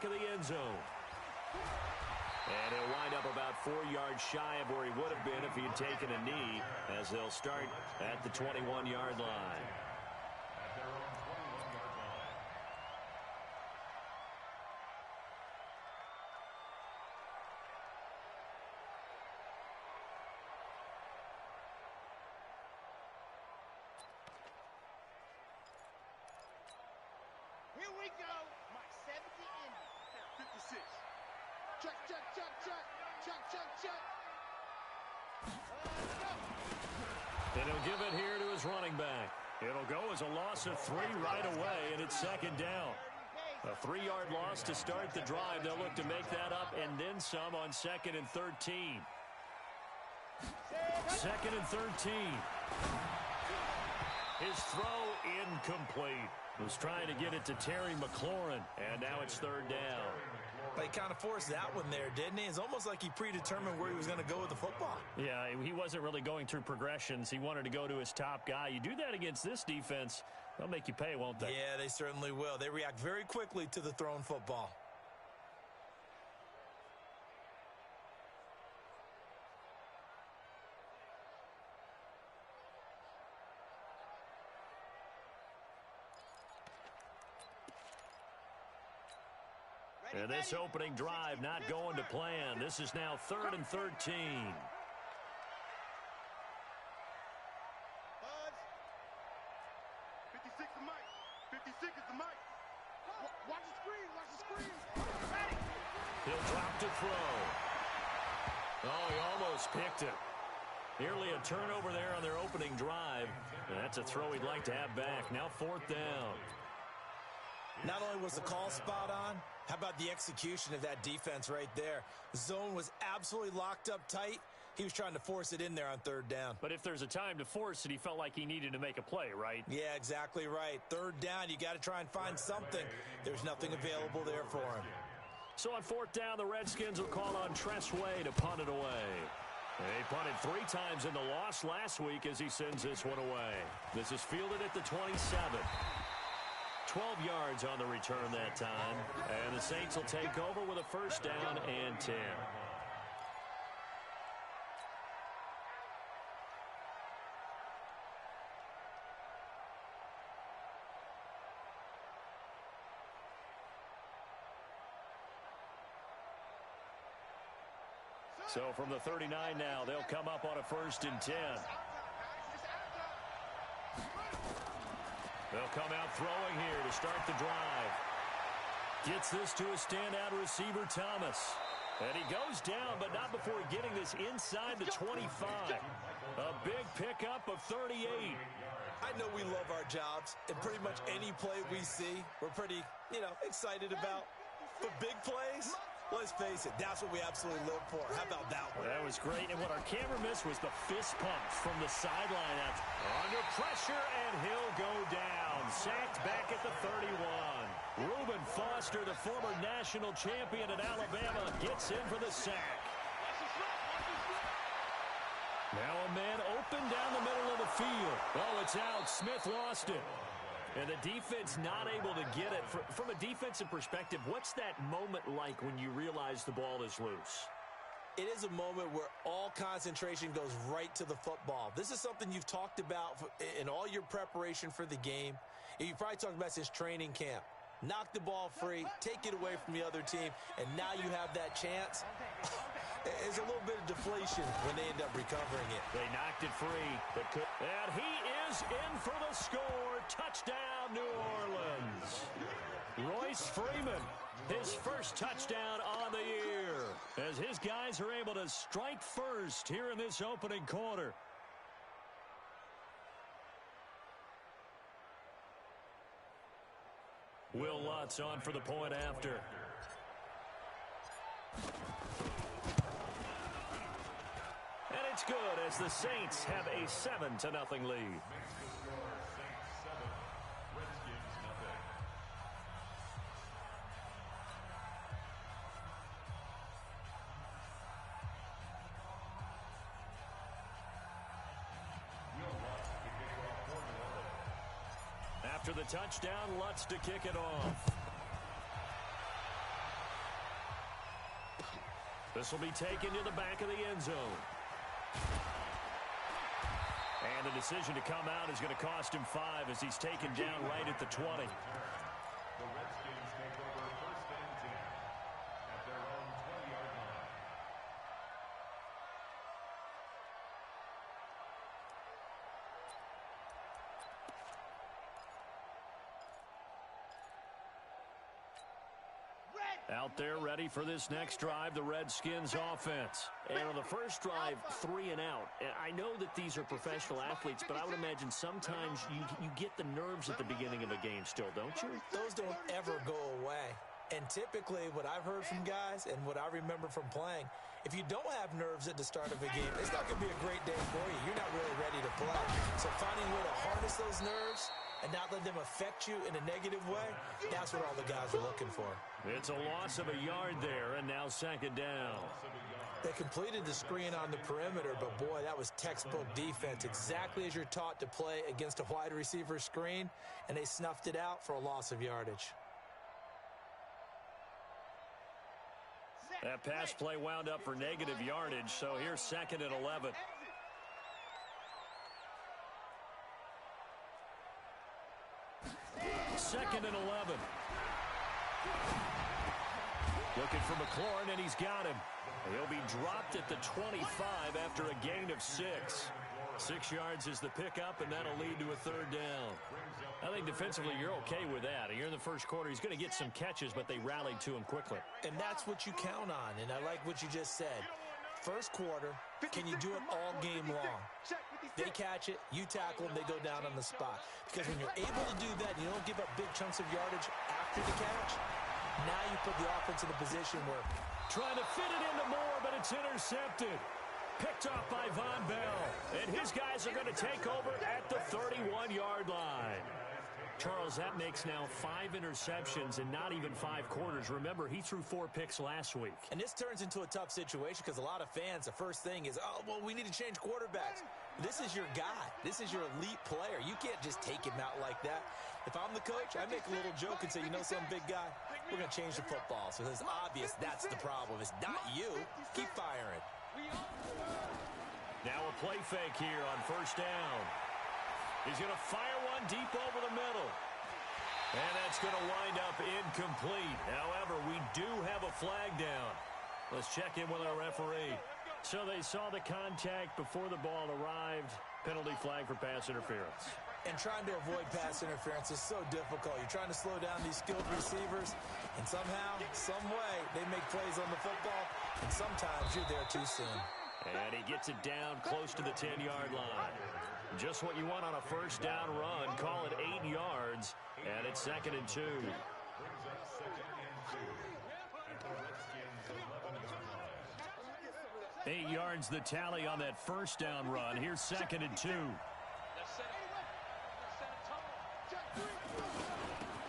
back of the end zone. And he'll wind up about 4 yards shy of where he would have been if he had taken a knee, as they'll start at the 21-yard line. Here we go. My 70 in 56. Check. And he'll give it here to his running back. It'll go as a loss of 3 right away, and it's second down. A 3-yard loss to start the drive. They'll look to make that up and then some on 2nd and 13. 2nd and 13. His throw incomplete. Was trying to get it to Terry McLaurin, and now it's 3rd down. But he kind of forced that one there, didn't he? It's almost like he predetermined where he was going to go with the football. Yeah, he wasn't really going through progressions. He wanted to go to his top guy. You do that against this defense, they'll make you pay, won't they? Yeah, they certainly will. They react very quickly to the thrown football. And this opening drive not going to plan. This is now 3rd and 13. Buzz. 56 is Mike. 56 is the Mike. Watch the screen. Ready. He'll drop to throw. Oh, he almost picked it. Nearly a turnover there on their opening drive. And that's a throw he'd like to have back. Now 4th down. Not only was the call spot on, how about the execution of that defense right there? The zone was absolutely locked up tight. He was trying to force it in there on 3rd down. But if there's a time to force it, he felt like he needed to make a play, right? Yeah, exactly right. 3rd down, you got to try and find something. There's nothing available there for him. So on 4th down, the Redskins will call on Tress Way to punt it away. They punted 3 times in the loss last week as he sends this one away. This is fielded at the 27. 12 yards on the return that time. And the Saints will take over with a 1st down and 10. So from the 39 now, they'll come up on a 1st and 10. They'll come out throwing here to start the drive. Gets this to a standout receiver, Thomas. And he goes down, but not before getting this inside the 25. A big pickup of 38. I know we love our jobs, and pretty much any play we see, we're pretty, excited about. But big plays, let's face it, that's what we absolutely live for. How about that one? That was great, and what our camera missed was the fist pumps from the sideline. That's under pressure, and he'll go down. Sacked back at the 31. Reuben Foster, the former national champion at Alabama, gets in for the sack. Now a man open down the middle of the field. Oh, it's out. Smith lost it. And the defense not able to get it. From a defensive perspective, what's that moment like when you realize the ball is loose? It is a moment where all concentration goes right to the football. This is something you've talked about in all your preparation for the game. And you probably talked about since training camp. Knock the ball free, take it away from the other team, and now you have that chance. There's a little bit of deflation when they end up recovering it. They knocked it free. And he is in for the score. Touchdown, New Orleans. Royce Freeman, his first touchdown on the year, as his guys are able to strike first here in this opening quarter. Will Lutz on for the point after. And it's good as the Saints have a 7-0 lead. After the touchdown, Lutz to kick it off. This will be taken to the back of the end zone. And the decision to come out is going to cost him 5 as he's taken down right at the 20. The Redskins take over first and 10 at their own 20-yard line. Out there ready for this next drive, the Redskins offense. And on the first drive, 3 and out. I know that these are professional athletes, but I would imagine sometimes you get the nerves at the beginning of a game still, don't you? Those don't ever go away. And typically what I've heard from guys and what I remember from playing, if you don't have nerves at the start of a game, it's not going to be a great day for you. You're not really ready to play. So finding a way to harness those nerves and not let them affect you in a negative way, that's what all the guys are looking for. It's a loss of a yard there, and now second down. They completed the screen on the perimeter, but boy, that was textbook defense, exactly as you're taught to play against a wide receiver screen, and they snuffed it out for a loss of yardage. That pass play wound up for negative yardage, so here's second and 11. Second and 11. Looking for McLaurin, and he's got him. He'll be dropped at the 25 after a gain of 6. 6 yards is the pickup, and that'll lead to a third down. I think defensively you're okay with that. Here in the first quarter, he's going to get some catches, but they rallied to him quickly. And that's what you count on, and I like what you just said. First quarter, can you do it all game long? They catch it, you tackle them, they go down on the spot. Because when you're able to do that, you don't give up big chunks of yardage after the catch, now you put the offense in a position where... Trying to fit it into Moore, but it's intercepted. Picked off by Von Bell. And his guys are going to take over at the 31-yard line. Charles, that makes now 5 interceptions in not even 5 quarters. Remember, he threw 4 picks last week. And this turns into a tough situation because a lot of fans, the first thing is, oh, well, we need to change quarterbacks. This is your guy. This is your elite player. You can't just take him out like that. If I'm the coach, I make a little joke and say, you know some big guy, we're going to change the football. So it's obvious that's the problem. It's not you. Keep firing. Now a play fake here on first down. He's going to fire one deep over the middle. And that's going to wind up incomplete. However, we do have a flag down. Let's check in with our referee. So they saw the contact before the ball arrived. Penalty flag for pass interference. And trying to avoid pass interference is so difficult. You're trying to slow down these skilled receivers, and somehow, some way, they make plays on the football, and sometimes you're there too soon. And he gets it down close to the 10-yard line. Just what you want on a first down run. Call it 8 yards, and it's second and 2. 8 yards the tally on that first down run. Here's second and 2.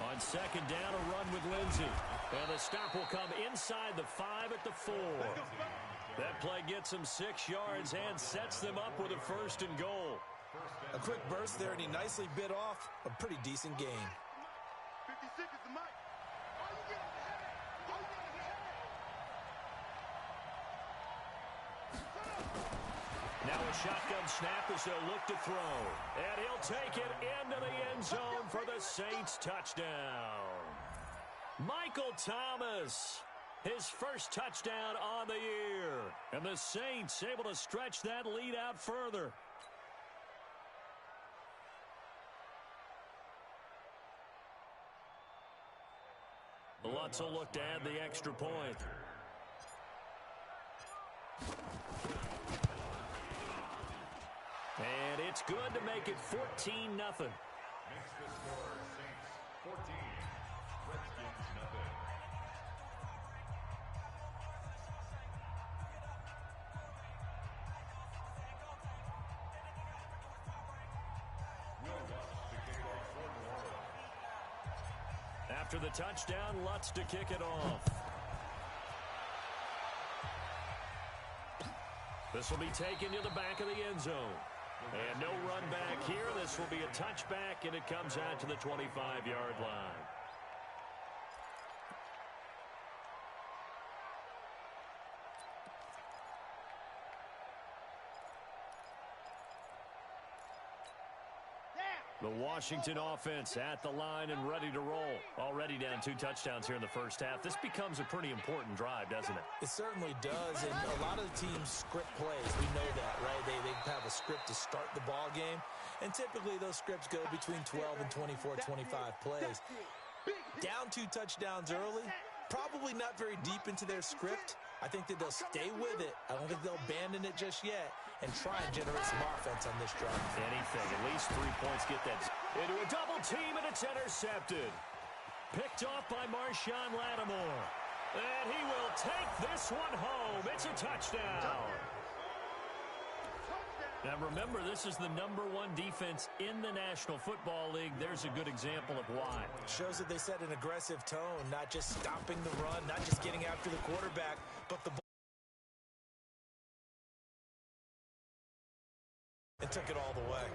On second down, a run with Lindsey. And the stop will come inside the 5 at the 4. That play gets him 6 yards and sets them up with a first and goal. A quick burst there, and he nicely bit off a pretty decent gain. 50 seconds to Mike. Now a shotgun snap as they'll look to throw. And he'll take it into the end zone for the Saints touchdown. Michael Thomas, his first touchdown on the year. And the Saints able to stretch that lead out further. Lutz will look to add the extra point. And it's good to make it 14-0. Makes the score Saints 14, Redskins nothing. Will Lutz to kick off for New Orleans. After the touchdown, Lutz to kick it off. This will be taken to the back of the end zone. And no run back here. This will be a touchback, and it comes out to the 25-yard line. The Washington offense at the line and ready to roll. Already down 2 touchdowns here in the first half. This becomes a pretty important drive, doesn't it? It certainly does, and a lot of the teams script plays. We know that, right? They have a script to start the ball game, and typically those scripts go between 12 and 24, 25 plays. Down 2 touchdowns early, probably not very deep into their script. I think that they'll stay with it. I don't think they'll abandon it just yet and try and generate some offense on this drive. Anything, at least 3 points, get that into a double team, and it's intercepted. Picked off by Marshawn Lattimore. And he will take this one home. It's a touchdown. Now remember, this is the #1 defense in the National Football League. There's a good example of why. Shows that they set an aggressive tone, not just stopping the run, not just getting after the quarterback, but the ball. And took it all the way.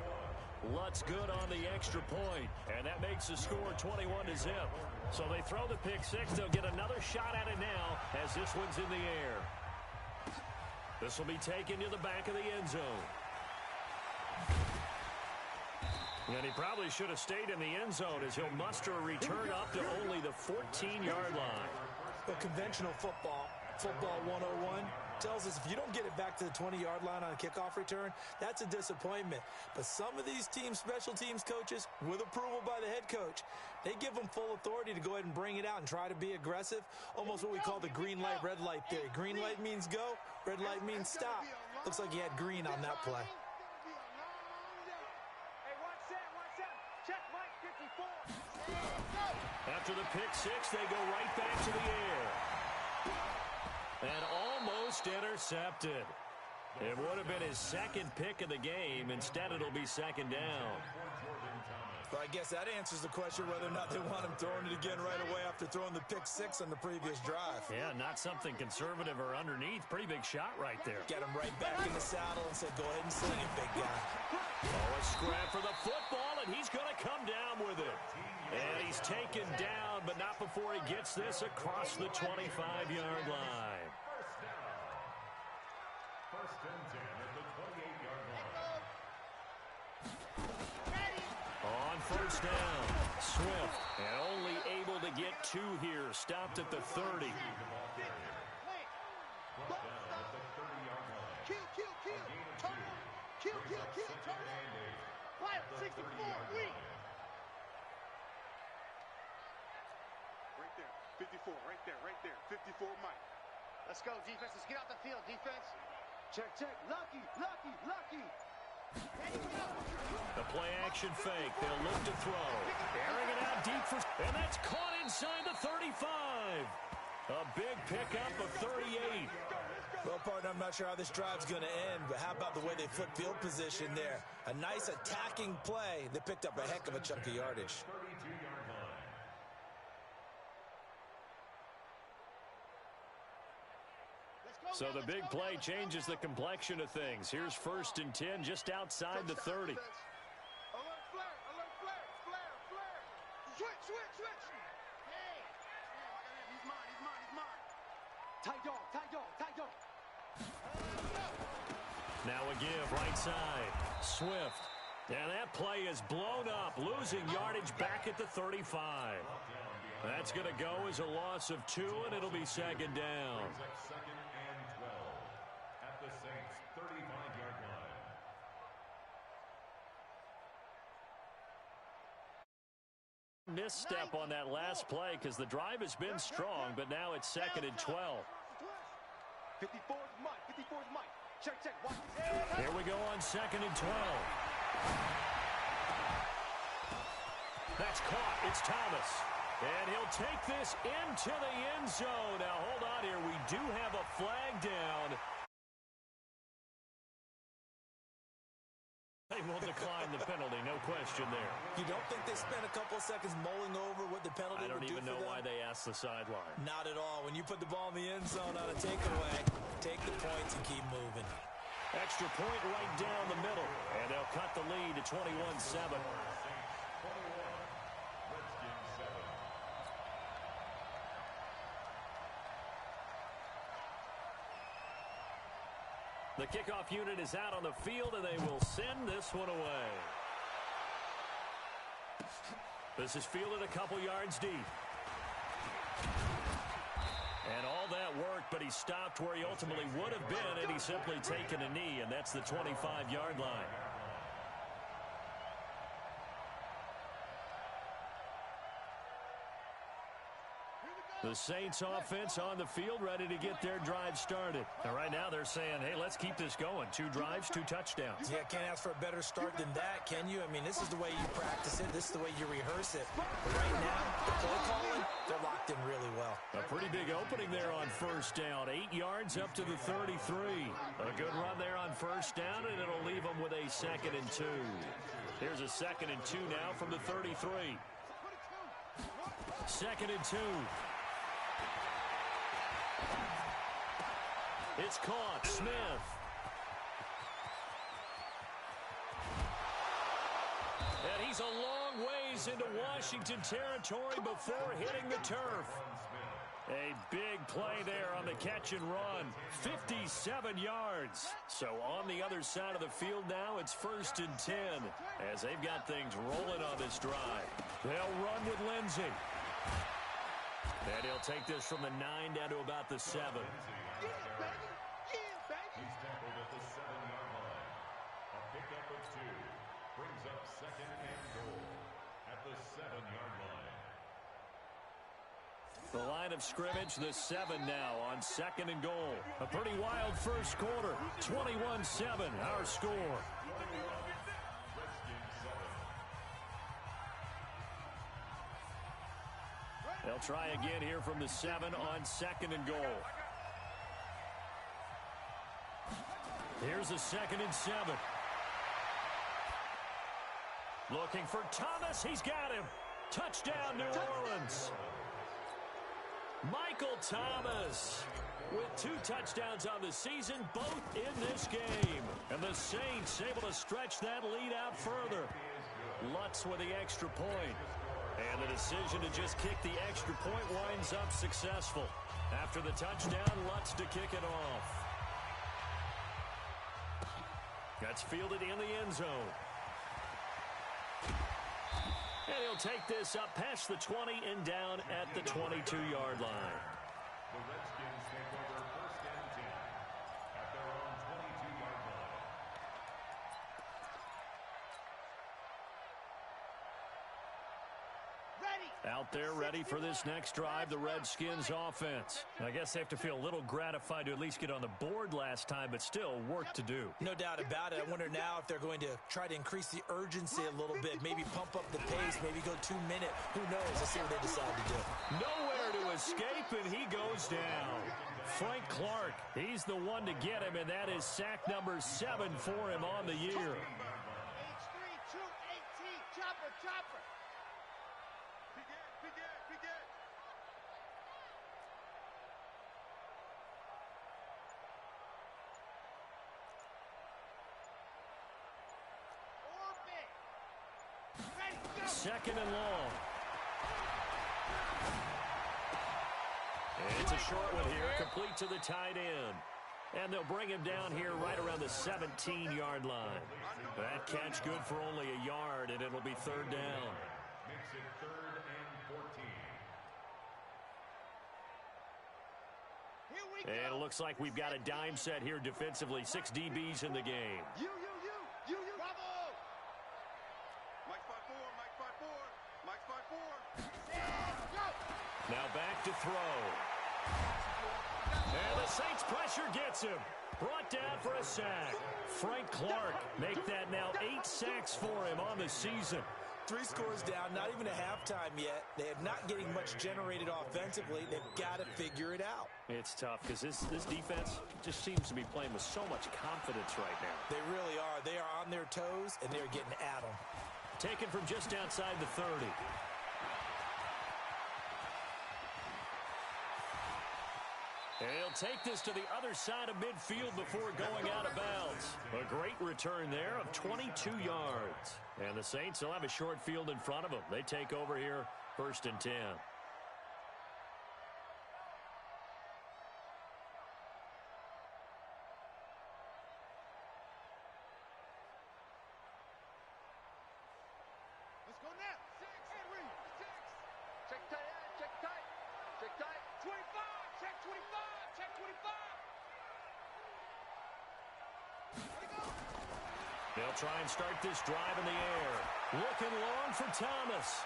Lutz good on the extra point, and that makes the score 21-0. So they throw the pick 6. They'll get another shot at it now as this one's in the air. This will be taken to the back of the end zone. And he probably should have stayed in the end zone as he'll muster a return up to only the 14-yard line. But conventional football 101, tells us if you don't get it back to the 20-yard line on a kickoff return, that's a disappointment. But some of these teams, special teams coaches, with approval by the head coach, they give them full authority to go ahead and bring it out and try to be aggressive, almost what we call the green light, red light theory. Green light means go, red light means stop. Looks like he had green on that play. After the pick 6, they go right back to the air. And almost intercepted. It would have been his second pick of the game. Instead, it'll be second down. Well, I guess that answers the question whether or not they want him throwing it again right away after throwing the pick 6 on the previous drive. Yeah, not something conservative or underneath. Pretty big shot right there. Get him right back in the saddle and said, go ahead and sling it, big guy. Oh, a scrap for the football, and he's going to come down with it. And he's taken down, but not before he gets this across the 25-yard line. First and 10 at the 28-yard line. On first down, Swift, and only able to get 2 here. Stopped at the 30. First down at the 30-yard line. Kill. Turn it. Fire, 64, weak. Right there. 54, Mike. Let's go, defense. Let's get out the field, defense. Check. Lucky. The play action fake. They'll look to throw. Airing it out deep for... And that's caught inside the 35. A big pickup of 38. Well, partner, I'm not sure how this drive's going to end, but how about the way they flip field position there? A nice attacking play. They picked up a heck of a chunk of yardage. 32-yard line. So the big play changes the complexion of things. Here's first and 10 just outside the 30. Alert, flare. Switch. Hey. He's mine. Tight dog. Now a give right side. Swift. And that play is blown up, losing yardage back at the 35. That's going to go as a loss of 2, and it'll be second down. Second and 12 at the Saints' 35-yard line. Misstep on that last play because the drive has been strong, but now it's second and 12. 54's Mike. Check. Watch this. Here we go on second and 12. That's caught. It's Thomas. And he'll take this into the end zone. Now, hold on here. We do have a flag down. They will decline the penalty, no question there. You don't think they spent a couple of seconds mulling over what the penalty would do for them? I don't even know why they asked the sideline. Not at all. When you put the ball in the end zone on a takeaway, take the points and keep moving. Extra point right down the middle. And they'll cut the lead to 21-7. The kickoff unit is out on the field, and they will send this one away. This is fielded a couple yards deep. And all that worked, but he stopped where he ultimately would have been, and he's simply taken a knee, and that's the 25-yard line. The Saints offense on the field, ready to get their drive started. And right now they're saying, hey, let's keep this going. 2 drives, 2 touchdowns. Yeah, can't ask for a better start than that, can you? I mean, this is the way you practice it. This is the way you rehearse it. But right now, the play calling, they're locked in really well. A pretty big opening there on first down. 8 yards up to the 33. A good run there on first down, and it'll leave them with a 2nd and 2. Here's a 2nd and 2 now from the 33. 2nd and 2. It's caught. Smith. And he's a long ways into Washington territory before hitting the turf. A big play there on the catch and run. 57 yards. So on the other side of the field now, it's 1st and 10 as they've got things rolling on this drive. They'll run with Lindsey. And he'll take this from the 9 down to about the 7. He's tackled at the 7-yard line. A pickup of 2 brings up 2nd and goal at the 7-yard line. The line of scrimmage, the 7 now on 2nd and goal. A pretty wild first quarter. 21-7, our score. They'll try again here from the 7 on 2nd and goal. Here's a 2nd and 7. Looking for Thomas. He's got him. Touchdown, New Orleans. Michael Thomas with 2 touchdowns on the season, both in this game. And the Saints able to stretch that lead out further. Lutz with the extra point. And the decision to just kick the extra point winds up successful. After the touchdown, Lutz to kick it off. That's fielded in the end zone. And he'll take this up past the 20 and down at the 22-yard line. The Redskins take over 1st and 10 at their own 22-yard line. Out there ready for this next drive, the Redskins offense. I guess they have to feel a little gratified to at least get on the board last time, but still work to do. No doubt about it. I wonder now if they're going to try to increase the urgency a little bit, maybe pump up the pace, maybe go 2-minute. Who knows? Let's see what they decide to do. Nowhere to escape, and he goes down. Frank Clark, he's the one to get him, and that is sack number 7 for him on the year. H3, 218, chopper, chopper. Second and long. And it's a short one here, complete to the tight end. And they'll bring him down here right around the 17-yard line. That catch good for only a yard, and it'll be 3rd down. Makes it 3rd and 14. And it looks like we've got a dime set here defensively. 6 DBs in the game. You. Bravo. Mike 5-4. Mike 5-4. Now back to throw. And the Saints pressure gets him. Brought down for a sack. Frank Clark make that now 8 sacks for him on the season. 3 scores down, not even a halftime yet. They are not getting much generated offensively. They've got to figure it out. It's tough because this defense just seems to be playing with so much confidence right now. They really are. They are on their toes, and they're getting at them. Taken from just outside the 30. And he'll take this to the other side of midfield before going out of bounds. A great return there of 22 yards. And the Saints will have a short field in front of them. They take over here, 1st and 10. Let's go now. 6 and read. They'll try and start this drive in the air. Looking long for Thomas.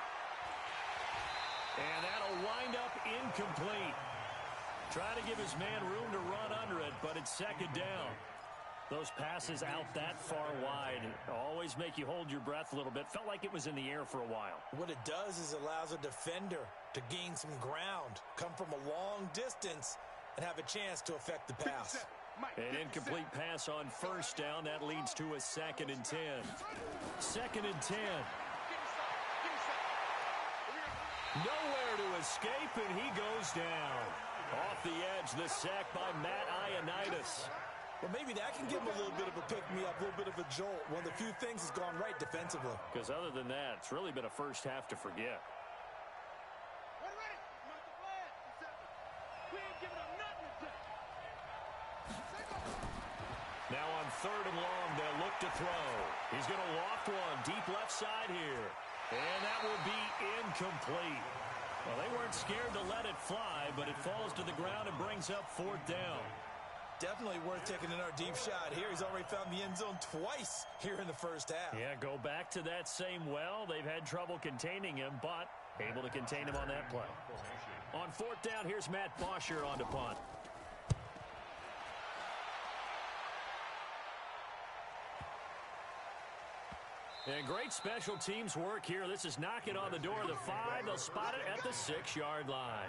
And that'll wind up incomplete. Try to give his man room to run under it, but it's second down. Those passes out that far wide always make you hold your breath a little bit. Felt like it was in the air for a while. What it does is it allows a defender to gain some ground, come from a long distance, and have a chance to affect the pass. An incomplete pass on first down. That leads to a 2nd and 10. 2nd and 10. Nowhere to escape, and he goes down. Off the edge, the sack by Matt Ioannidis. Well, maybe that can give him a little bit of a pick-me-up, a little bit of a jolt. One of the few things has gone right defensively. Because other than that, it's really been a first half to forget. Now on 3rd and long, they'll look to throw. He's going to loft one deep left side here. And that will be incomplete. Well, they weren't scared to let it fly, but it falls to the ground and brings up 4th down. Definitely worth taking another deep shot here. He's already found the end zone twice here in the first half. Yeah, go back to that same well. They've had trouble containing him, but able to contain him on that play. On 4th down, here's Matt Bosher on to punt. And great special teams work here. This is knocking on the door of the 5. They'll spot it at the 6-yard line.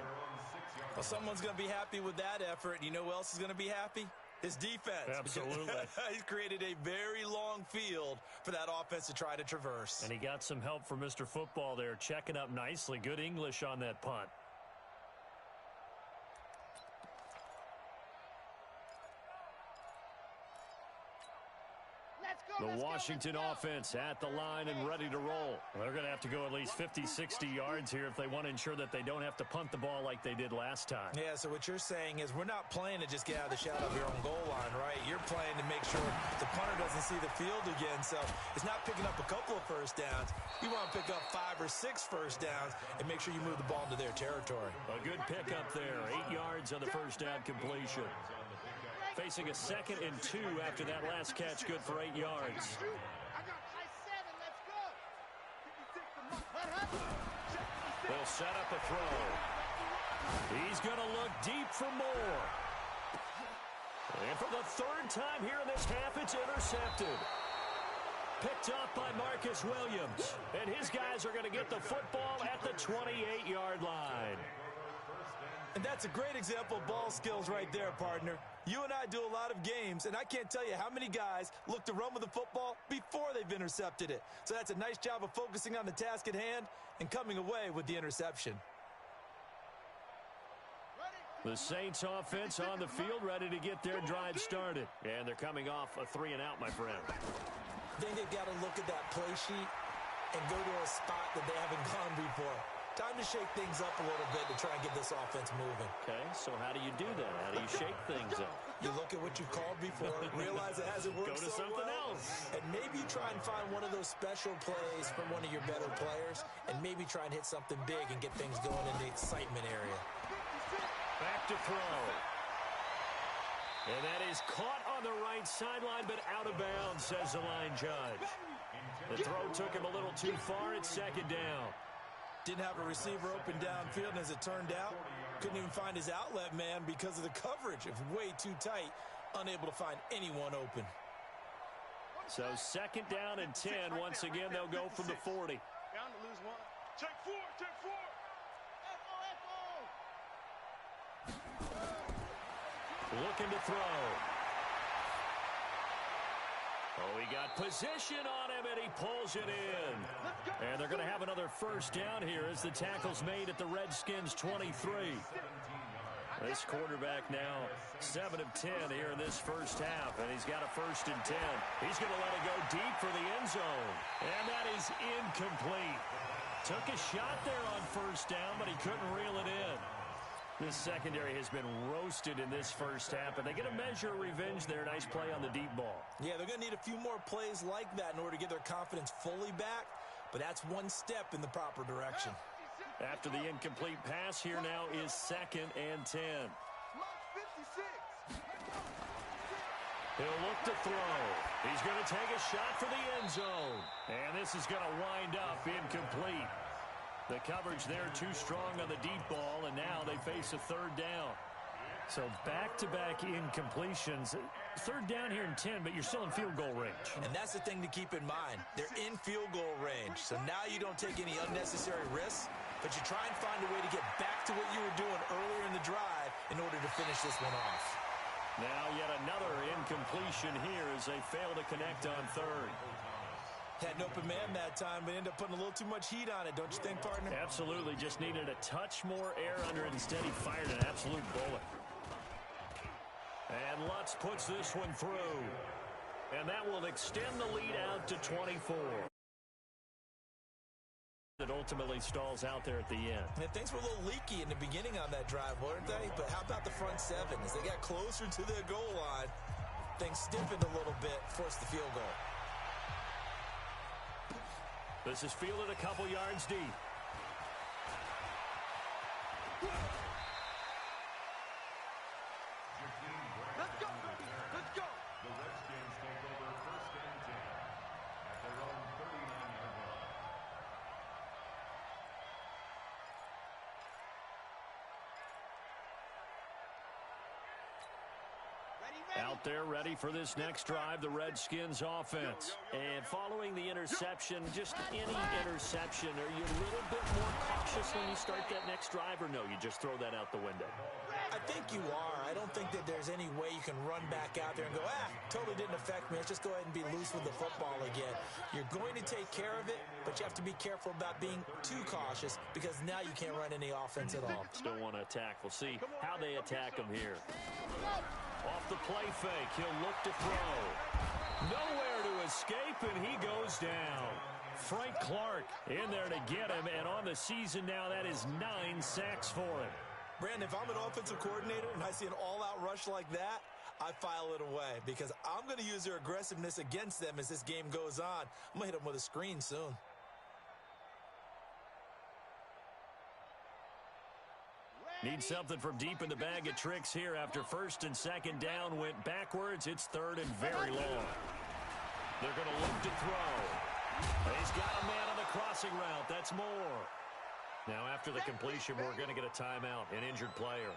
Well, someone's going to be happy with that effort. You know who else is going to be happy? His defense. Absolutely. He's created a very long field for that offense to try to traverse. And he got some help from Mr. Football there, checking up nicely. Good English on that punt. The Washington offense at the line and ready to roll. They're going to have to go at least 50, 60 yards here if they want to ensure that they don't have to punt the ball like they did last time. Yeah, so what you're saying is we're not playing to just get out of the shadow of your own goal line, right? You're playing to make sure the punter doesn't see the field again. So it's not picking up a couple of first downs. You want to pick up 5 or 6 first downs and make sure you move the ball into their territory. A good pickup there. 8 yards on the first down completion. Facing a 2nd and 2 after that last catch, good for 8 yards. They'll set up a throw. He's going to look deep for more. And for the 3rd time here in this half, it's intercepted. Picked up by Marcus Williams. And his guys are going to get the football at the 28-yard line. And that's a great example of ball skills right there, partner. You and I do a lot of games, and I can't tell you how many guys look to run with the football before they've intercepted it. So that's a nice job of focusing on the task at hand and coming away with the interception. The Saints offense on the field ready to get their drive started. And they're coming off a 3-and-out, my friend. I think they've got to look at that play sheet and go to a spot that they haven't gone before. Time to shake things up a little bit to try and get this offense moving. Okay, so how do you do that? How do you shake things up? You look at what you've called before, realize it hasn't worked so well. Go to something else. And maybe try and find one of those special plays from one of your better players, and maybe try and hit something big and get things going in the excitement area. Back to throw. And that is caught on the right sideline, but out of bounds, says the line judge. The throw took him a little too far. It's 2nd down. Didn't have a receiver open downfield, and as it turned out, couldn't even find his outlet man because of the coverage. It was way too tight, unable to find anyone open. So 2nd down and 10. Once again, they'll go from the 40. Bound to lose one. Check 4, check 4. Looking to throw. Oh, he got position on him, and he pulls it in. And they're going to have another first down here as the tackle's made at the Redskins' 23. This quarterback now 7 of 10 here in this first half, and he's got a 1st and 10. He's going to let it go deep for the end zone. And that is incomplete. Took a shot there on first down, but he couldn't reel it in. This secondary has been roasted in this first half, and they get a measure of revenge there. Nice play on the deep ball. Yeah, they're going to need a few more plays like that in order to get their confidence fully back, but that's one step in the proper direction. After the incomplete pass, here now is 2nd and 10. He'll look to throw. He's going to take a shot for the end zone. And this is going to wind up incomplete. The coverage there too strong on the deep ball, and now they face a third down. So back-to-back incompletions. Third down here in 10, but you're still in field goal range. And that's the thing to keep in mind. They're in field goal range. So now you don't take any unnecessary risks, but you try and find a way to get back to what you were doing earlier in the drive in order to finish this one off. Now yet another incompletion here as they fail to connect on third. Had an open man that time, but ended up putting a little too much heat on it, don't you think, partner? Absolutely. Just needed a touch more air under it. Instead, he fired an absolute bullet. And Lutz puts this one through. And that will extend the lead out to 24. It ultimately stalls out there at the end. And things were a little leaky in the beginning on that drive, weren't they? But how about the front seven? As they got closer to their goal line, things stiffened a little bit, forced the field goal. This is fielded a couple yards deep. Let's go, baby. Let's go. The Redskins take over first and 10 at their own 39-yard line. Out there ready for this next drive, the Redskins offense. And following the interception, just any interception, are you a little bit more cautious when you start that next drive, or no, you just throw that out the window? I think you are. I don't think that there's any way you can run back out there and go, totally didn't affect me. Let's just go ahead and be loose with the football again. You're going to take care of it, but you have to be careful about being too cautious because now you can't run any offense at all. Still want to attack. We'll see how they attack him here. Off the play fake, he'll look to throw. Nowhere to escape, and he goes down. Frank Clark in there to get him, and on the season now, that is 9 sacks for him. Brandon, if I'm an offensive coordinator and I see an all-out rush like that, I file it away because I'm going to use their aggressiveness against them as this game goes on. I'm going to hit them with a screen soon. Need something from deep in the bag of tricks here after first and second down went backwards. It's third and very long. They're going to look to throw. He's got a man on the crossing route. That's more. Now after the completion, we're going to get a timeout, an injured player.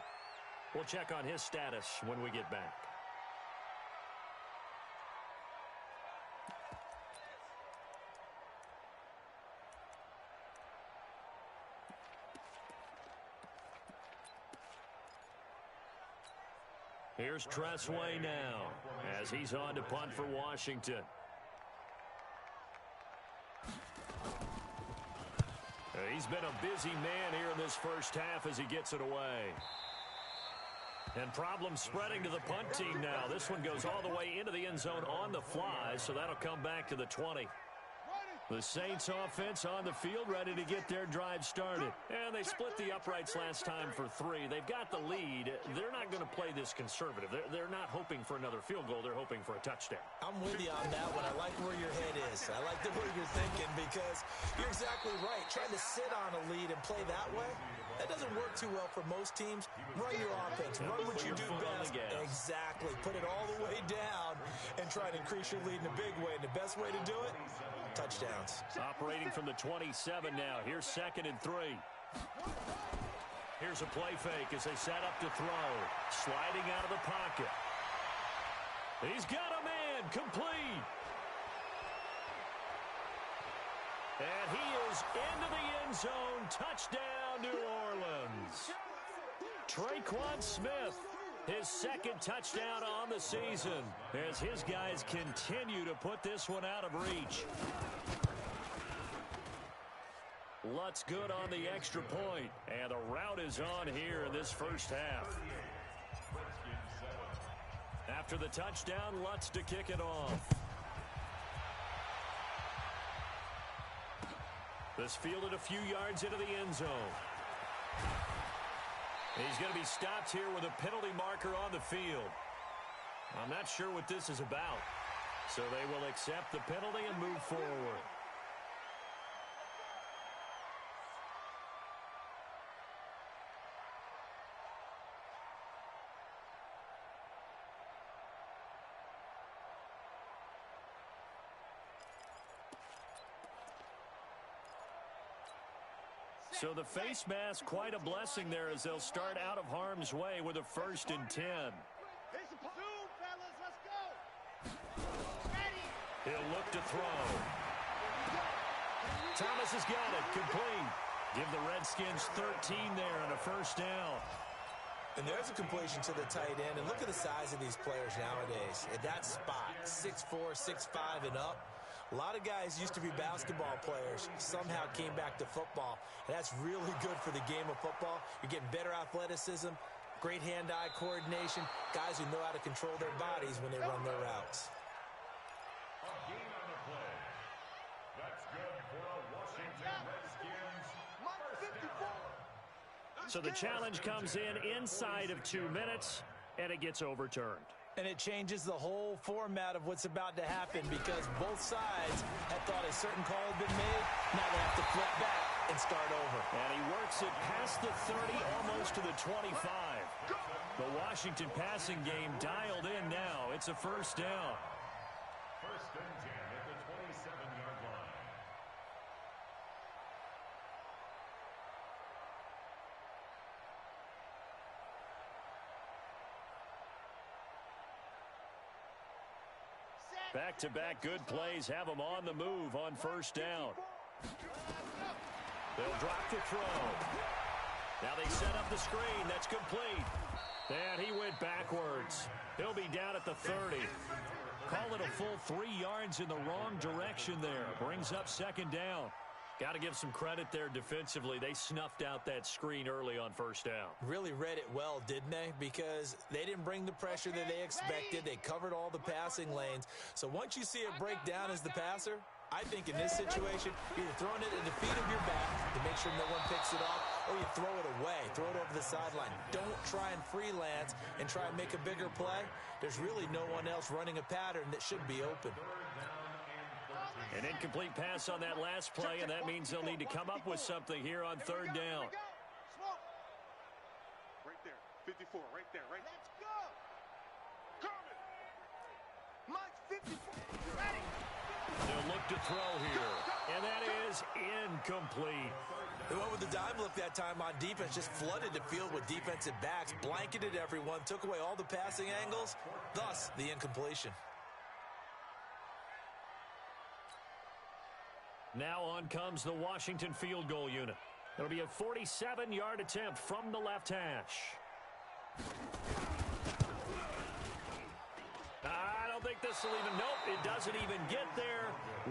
We'll check on his status when we get back. Here's Tressway now as he's on to punt for Washington. He's been a busy man here in this first half as he gets it away. And problems spreading to the punt team now. This one goes all the way into the end zone on the fly, so that'll come back to the 20. The Saints offense on the field ready to get their drive started. And they split the uprights last time for 3. They've got the lead. They're not going to play this conservative. They're not hoping for another field goal. They're hoping for a touchdown. I'm with you on that one. I like where your head is. I like the way you're thinking because you're exactly right. Trying to sit on a lead and play that way, that doesn't work too well for most teams. Run your offense. Run what you do best. Exactly. Put it all the way down and try to increase your lead in a big way. And the best way to do it, touchdowns. Operating from the 27 now. Here's 2nd and 3. Here's a play fake as they set up to throw. Sliding out of the pocket. He's got a man. Complete. And he is into the end zone. Touchdown, New Orleans. Traquan Smith, his 2nd touchdown on the season as his guys continue to put this one out of reach. Lutz good on the extra point, and the route is on here in this first half. After the touchdown, Lutz to kick it off. This fielded a few yards into the end zone. He's going to be stopped here with a penalty marker on the field. I'm not sure what this is about. So they will accept the penalty and move forward. So the face mask, quite a blessing there as they'll start out of harm's way with a 1st and 10. He'll look to throw. Thomas has got it. Complete. Give the Redskins 13 there and a 1st down. And there's a completion to the tight end. And look at the size of these players nowadays. At that spot, 6'4", 6'5", and up. A lot of guys used to be basketball players, somehow came back to football. And that's really good for the game of football. You're getting better athleticism, great hand-eye coordination, guys who know how to control their bodies when they run their routes. A gain on the play. That's good for a Washington Redskins first down. So the challenge comes in inside of 2 minutes, and it gets overturned. And it changes the whole format of what's about to happen because both sides had thought a certain call had been made. Now they have to flip back and start over. And he works it past the 30, almost to the 25. The Washington passing game dialed in now. It's a 1st down. 1st and 10 at the 27-yard line. Back-to-back good plays have them on the move on 1st down. They'll drop the throw. Now they set up the screen. That's complete. And he went backwards. He'll be down at the 30. Call it a full 3 yards in the wrong direction there. Brings up 2nd down. Got to give some credit there defensively. They snuffed out that screen early on 1st down. Really read it well, didn't they? Because they didn't bring the pressure that they expected. They covered all the passing lanes. So once you see it break down as the passer, I think in this situation, you're throwing it at the feet of your back to make sure no one picks it off, or you throw it away, throw it over the sideline. Don't try and freelance and try and make a bigger play. There's really no one else running a pattern that should be open. An incomplete pass on that last play, and that means they'll need to come up with something here on 3rd down. Right there, 54, right there, right. Let's go. Coming. Mike, 54. Ready. They'll look to throw here, and that is incomplete. They went with the dime look that time on defense, just flooded the field with defensive backs, blanketed everyone, took away all the passing angles, thus the incompletion. Now on comes the Washington field goal unit. It'll be a 47-yard attempt from the left hash. I don't think this will even, nope, it doesn't even get there.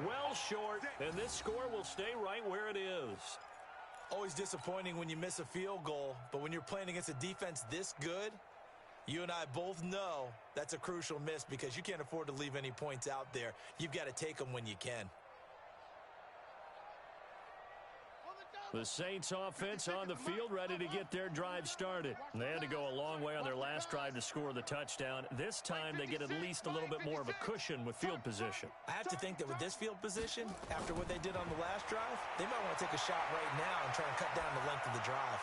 Well short, and this score will stay right where it is. Always disappointing when you miss a field goal, but when you're playing against a defense this good, you and I both know that's a crucial miss because you can't afford to leave any points out there. You've got to take them when you can. The Saints offense on the field ready to get their drive started. They had to go a long way on their last drive to score the touchdown. This time they get at least a little bit more of a cushion with field position. I have to think that with this field position, after what they did on the last drive, they might want to take a shot right now and try and cut down the length of the drive.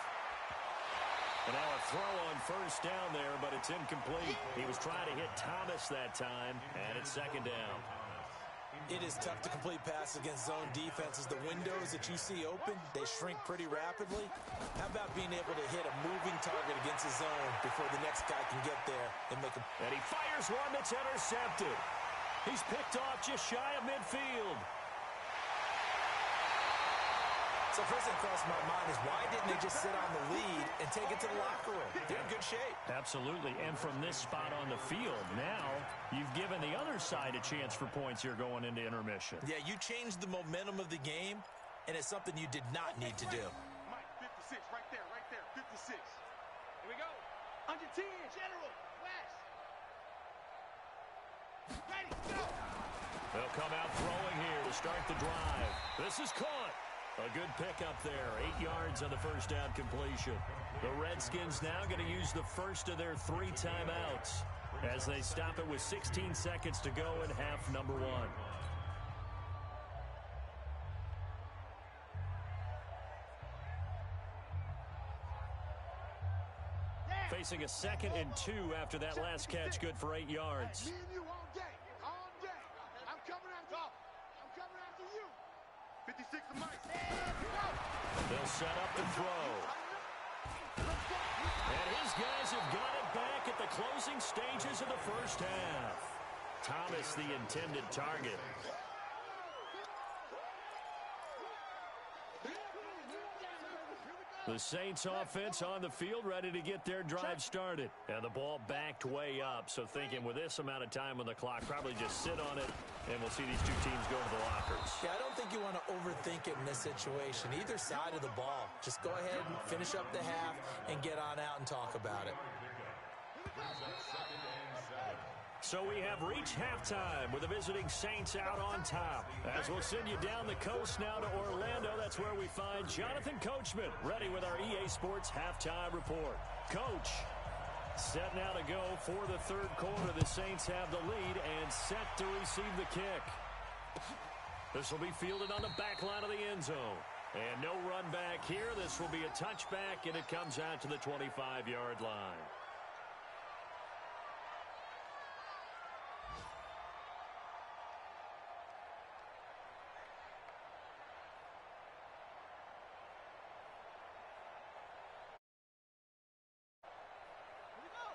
And now a throw on 1st down there, but it's incomplete. He was trying to hit Thomas that time, and it's 2nd down. It is tough to complete passes against zone defenses. The windows that you see open, they shrink pretty rapidly. How about being able to hit a moving target against the zone before the next guy can get there and make a... And he fires one that's intercepted. He's picked off just shy of midfield. So first thing across my mind is why didn't they just sit on the lead and take it to the locker room? They're in good shape. Absolutely, and from this spot on the field, now you've given the other side a chance for points here going into intermission. Yeah, you changed the momentum of the game, and it's something you did not need to do. Mike, 56, right there, 56. Here we go. Under 10, General, West. Ready, go. They'll come out throwing here to start the drive. This is caught. A good pickup there, 8 yards on the 1st down completion. The Redskins now going to use the first of their 3 timeouts as they stop it with 16 seconds to go in half number 1. Facing a 2nd and 2 after that last catch, good for 8 yards. Me and you all day, all day. I'm coming after you. 56 to Mike. They'll set up to throw. And his guys have got it back at the closing stages of the first half. Thomas, the intended target. The Saints offense on the field, ready to get their drive started. And the ball backed way up, so thinking with this amount of time on the clock, probably just sit on it, and we'll see these two teams go to the lockers. Yeah, I don't think you want to overthink it in this situation. Either side of the ball. Just go ahead and finish up the half and get on out and talk about it. So we have reached halftime with the visiting Saints out on top. As we'll send you down the coast now to Orlando, that's where we find Jonathan Coachman, ready with our EA Sports halftime report. Coach, set now to go for the third quarter. The Saints have the lead and set to receive the kick. This will be fielded on the back line of the end zone. And no run back here. This will be a touchback, and it comes out to the 25-yard line.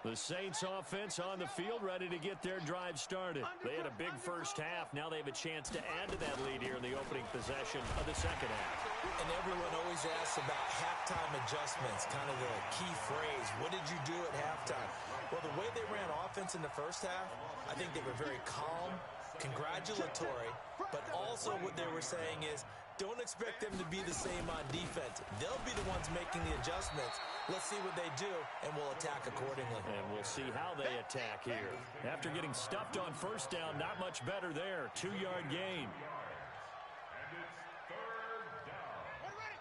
The Saints offense on the field, ready to get their drive started. They had a big first half. Now they have a chance to add to that lead here in the opening possession of the second half. And everyone always asks about halftime adjustments, kind of the key phrase. What did you do at halftime? Well, the way they ran offense in the first half, I think they were very calm, congratulatory, but also what they were saying is, don't expect them to be the same on defense. They'll be the ones making the adjustments. Let's see what they do, and we'll attack accordingly. And we'll see how they attack here. After getting stuffed on first down, not much better there. 2-yard gain. And it's third down. We're ready.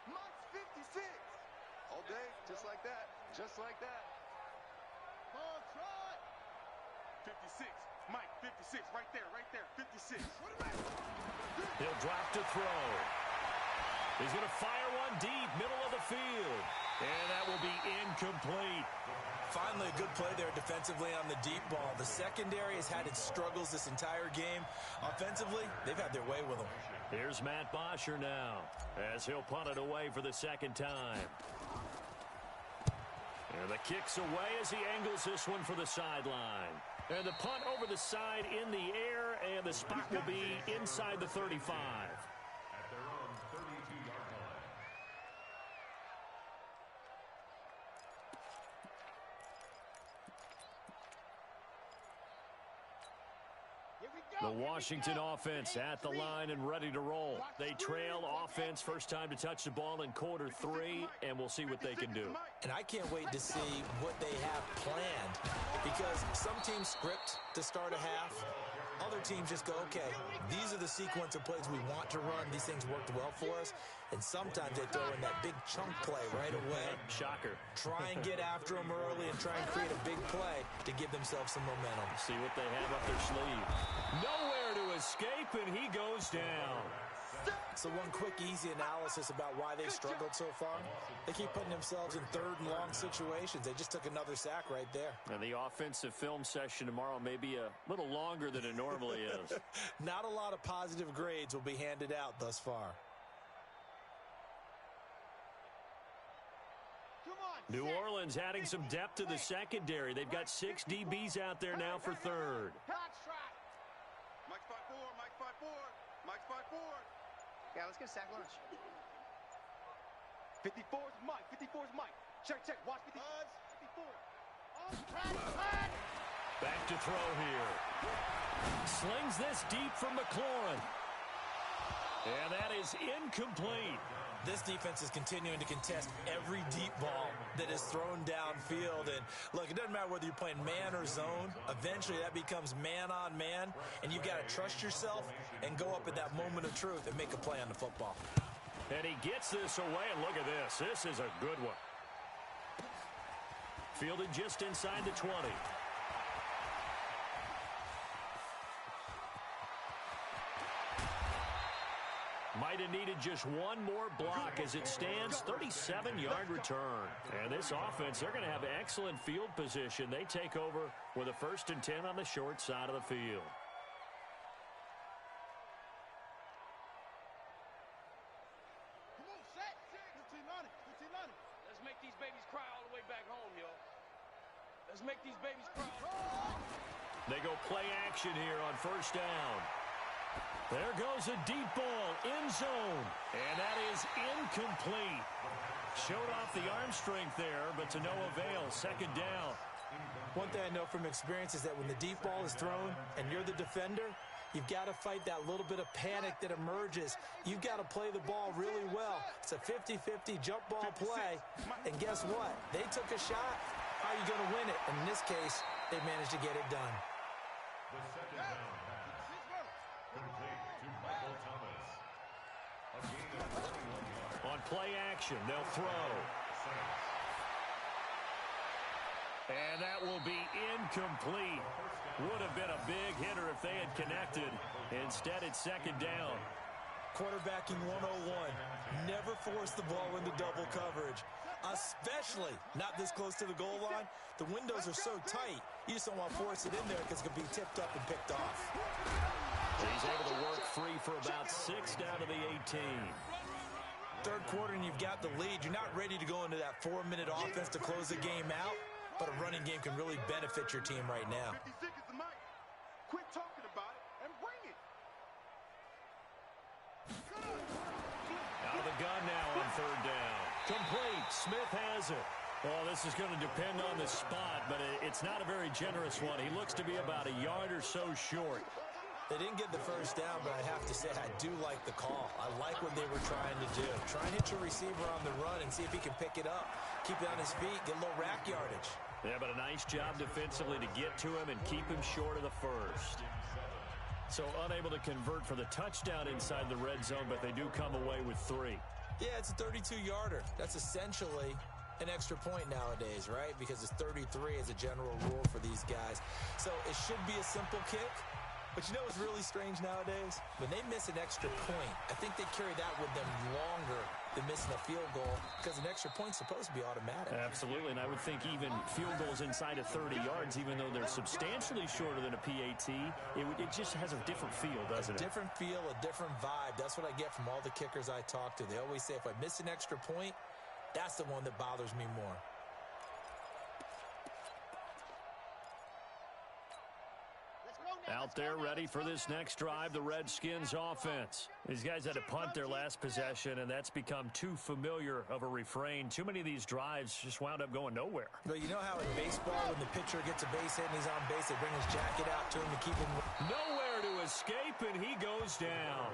Mike's 56. All day, just like that. Just like that. Ball trot. 56. Mike, 56. Right there, 56. He'll drop to throw. He's going to fire one deep, middle of the field. And that will be incomplete. Finally, a good play there defensively on the deep ball. The secondary has had its struggles this entire game. Offensively, they've had their way with them. Here's Matt Bosher now, as he'll punt it away for the second time. And the kick's away as he angles this one for the sideline. And the punt over the side in the air, and the spot will be inside the 35. At their own 32-yard line. The Washington offense at the line and ready to roll. They trail offense first time to touch the ball in quarter 3, and we'll see what they can do. And I can't wait to see what they have planned, because some teams script to start a half. Other teams just go, okay, these are the sequence of plays we want to run. These things worked well for us. And sometimes they throw in that big chunk play right away. Shocker. Try and get after them early and try and create a big play to give themselves some momentum. See what they have up their sleeve. Nowhere to escape, and he goes down. So one quick, easy analysis about why they've struggled so far. They keep putting themselves in third and long situations. They just took another sack right there. And the offensive film session tomorrow may be a little longer than it normally is. Not a lot of positive grades will be handed out thus far. New Orleans adding some depth to the secondary. They've got 6 DBs out there now for third. Mike 5-4, Mike 5-4, Mike 5-4. Yeah, let's get a sack lunch. 54's Mike, 54's Mike. Check, watch 54. Back to throw here. Slings this deep from McLaurin. And that is incomplete. This defense is continuing to contest every deep ball that is thrown downfield. And look, it doesn't matter whether you're playing man or zone. Eventually that becomes man on man, and you've got to trust yourself and go up at that moment of truth and make a play on the football. And he gets this away, and look at this. This is a good one. Fielded just inside the 20. Might have needed just one more block. As it stands, 37-yard return. And this offense, they're going to have excellent field position. They take over with a 1st and 10 on the short side of the field. Let's make these babies cry. They go play action here on first down. There goes a deep ball, end zone, and that is incomplete. Showed off the arm strength there, but to no avail. Second down. One thing I know from experience is that when the deep ball is thrown and you're the defender, you've got to fight that little bit of panic that emerges. You've got to play the ball really well. It's a 50-50 jump ball play, and guess what? They took a shot. How are you going to win it? And in this case, they managed to get it done. The second down pass. Complete to Michael Thomas. A gain of 21 yards. On play action, they'll throw. And that will be incomplete. Would have been a big hitter if they had connected. Instead, it's second down. Quarterbacking 101. Never force the ball into double coverage, especially not this close to the goal line. The windows are so tight, you just don't want to force it in there because it could be tipped up and picked off. He's able to work free for about 6 down to the 18. Third quarter and you've got the lead. You're not ready to go into that 4-minute offense to close the game out, but a running game can really benefit your team right now. 50 seconds to Mike. Quit talking about it and bring it. Out of the gun now on third down. Complete. Smith has it. Oh, this is going to depend on the spot, but it's not a very generous one. He looks to be about a yard or so short. They didn't get the first down, but I have to say I do like the call. I like what they were trying to do. Try and hit your receiver on the run and see if he can pick it up. Keep it on his feet, get a little rack yardage. Yeah, but a nice job defensively to get to him and keep him short of the first. So unable to convert for the touchdown inside the red zone, but they do come away with 3. Yeah, it's a 32-yarder. That's essentially an extra point nowadays, right? Because it's 33 as a general rule for these guys. So it should be a simple kick. But you know what's really strange nowadays? When they miss an extra point, I think they carry that with them longer than missing a field goal because an extra point's supposed to be automatic. Absolutely, and I would think even field goals inside of 30 yards, even though they're substantially shorter than a PAT, it just has a different feel, doesn't it? A different feel, a different vibe. That's what I get from all the kickers I talk to. They always say if I miss an extra point, that's the one that bothers me more. Out there ready for this next drive, the Redskins offense. These guys had to punt their last possession, and that's become too familiar of a refrain. Too many of these drives just wound up going nowhere. But you know how in baseball, when the pitcher gets a base hit and he's on base, they bring his jacket out to him to keep him... Nowhere to escape, and he goes down.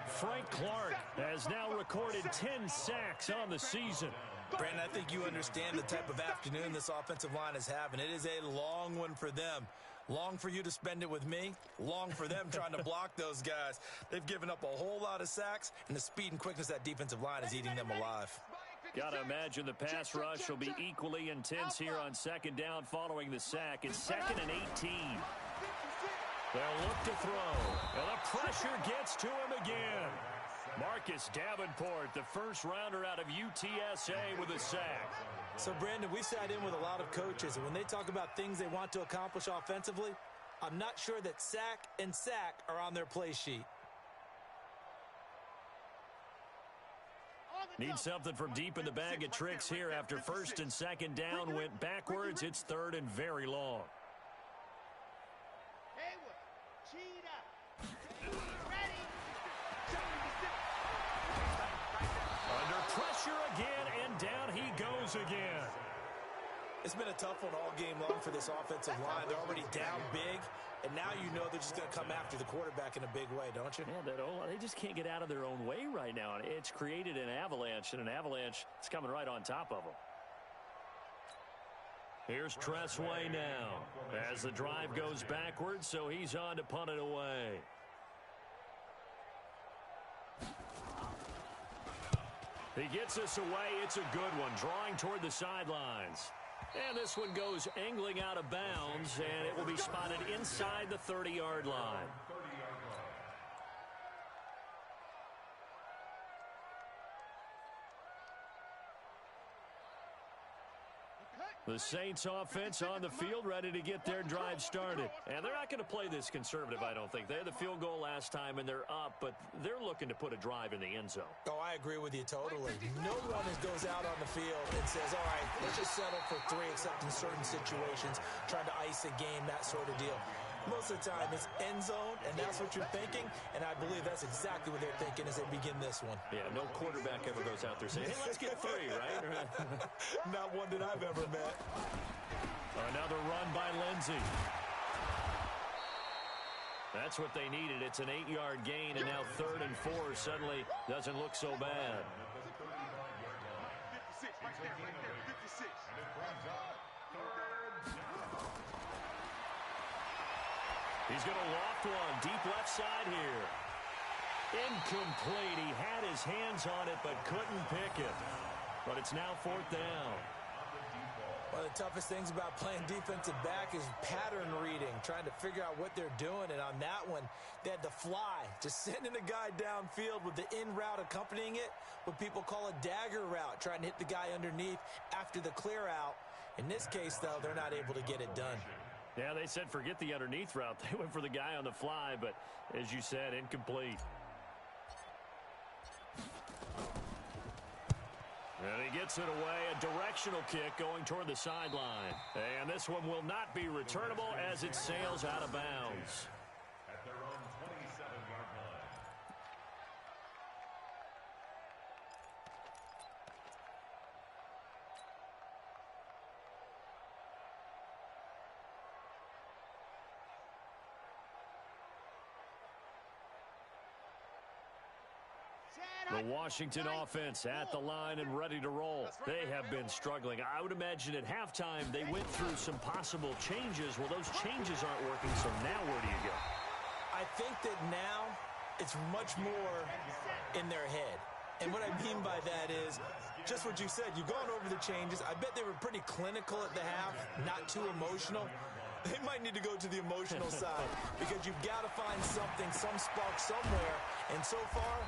Frank Clark has now recorded 10 sacks on the season. Brandon, I think you understand the type of afternoon this offensive line is having. It is a long one for them. Long for you to spend it with me. Long for them trying to block those guys. They've given up a whole lot of sacks, and the speed and quickness of that defensive line is eating them alive. Got to imagine the pass rush will be equally intense here on second down following the sack. It's 2nd and 18. They'll look to throw, and the pressure gets to him again. Marcus Davenport, the first rounder out of UTSA with a sack. So, Brandon, we sat in with a lot of coaches, and when they talk about things they want to accomplish offensively, I'm not sure that sack and sack are on their play sheet. Need something from deep in the bag of tricks here after first and second down went backwards. It's 3rd and very long. Under pressure again, and down he goes again. It's been a tough one all game long for this offensive line. They're already down big, and now you know they're just going to come after the quarterback in a big way, don't you? Yeah, they just can't get out of their own way right now. It's created an avalanche, and an avalanche is coming right on top of them. Here's Tressway now as the drive goes backwards, so he's on to punt it away. He gets us away. It's a good one, drawing toward the sidelines. And this one goes angling out of bounds, and it will be spotted inside the 30-yard line. The Saints offense on the field, ready to get their drive started. And they're not going to play this conservative, I don't think. They had the field goal last time, and they're up, but they're looking to put a drive in the end zone. Oh, I agree with you totally. No one goes out on the field and says, all right, let's just settle for 3, except in certain situations, trying to ice a game, that sort of deal. Most of the time, it's end zone, and that's what you're thinking, and I believe that's exactly what they're thinking as they begin this one. Yeah, no quarterback ever goes out there saying, hey, let's get 3, right? Not one that I've ever met. Another run by Lindsey. That's what they needed. It's an 8-yard gain, and now 3rd and 4 suddenly doesn't look so bad. 56, right there, 56. He's going to loft one deep left side here. Incomplete. He had his hands on it but couldn't pick it. But it's now 4th down. One of the toughest things about playing defensive back is pattern reading, trying to figure out what they're doing. And on that one, they had to fly, just sending a guy downfield with the in route accompanying it, what people call a dagger route, trying to hit the guy underneath after the clear out. In this case, though, they're not able to get it done. Yeah, they said forget the underneath route. They went for the guy on the fly, but as you said, incomplete. And he gets it away, a directional kick going toward the sideline. And this one will not be returnable as it sails out of bounds. At their own 27-yard line. The Washington offense at the line and ready to roll. They have been struggling. I would imagine at halftime they went through some possible changes. Well, those changes aren't working, so now where do you go? I think that now it's much more in their head. And what I mean by that is just what you said. You've gone over the changes. I bet they were pretty clinical at the half, not too emotional. They might need to go to the emotional side because you've got to find something, some spark somewhere. And so far,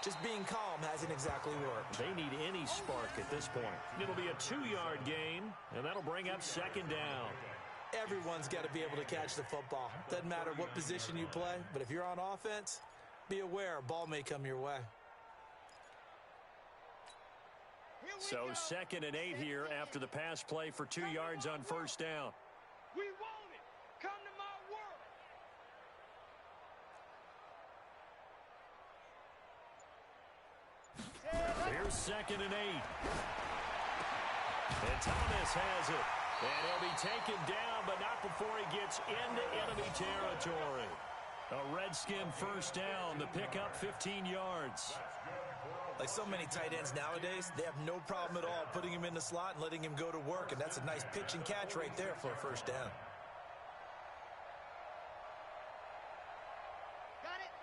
just being calm hasn't exactly worked. They need any spark at this point. It'll be a 2-yard gain, and that'll bring up 2nd down. Everyone's got to be able to catch the football. Doesn't matter what position you play, but if you're on offense, be aware a ball may come your way. So 2nd and 8 here after the pass play for 2 yards on 1st down. We want it. Come to my world. Here's 2nd and 8. And Thomas has it. And he'll be taken down, but not before he gets into enemy territory. A Redskin 1st down. The pickup 15 yards. Like so many tight ends nowadays, they have no problem at all putting him in the slot and letting him go to work. And that's a nice pitch and catch right there for a 1st down.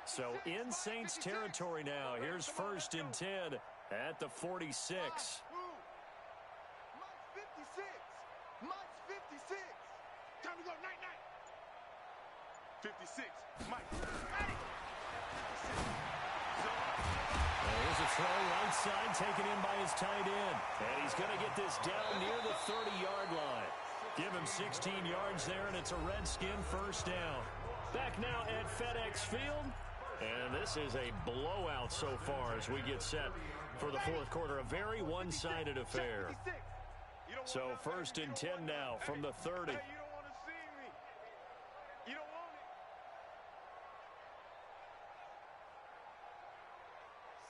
So in Saints territory now. Here's 1st and 10 at the 46. Mike's 56. Mike's 56. Time to go. Night, night. 56. Mike. There's a throw right side taken in by his tight end. And he's going to get this down near the 30-yard line. Give him 16 yards there, and it's a Redskin 1st down. Back now at FedEx Field. And this is a blowout so far as we get set for the 4th quarter. A very one-sided affair. So 1st and 10 now from the 30. Hey, you don't want to see me. You don't want it.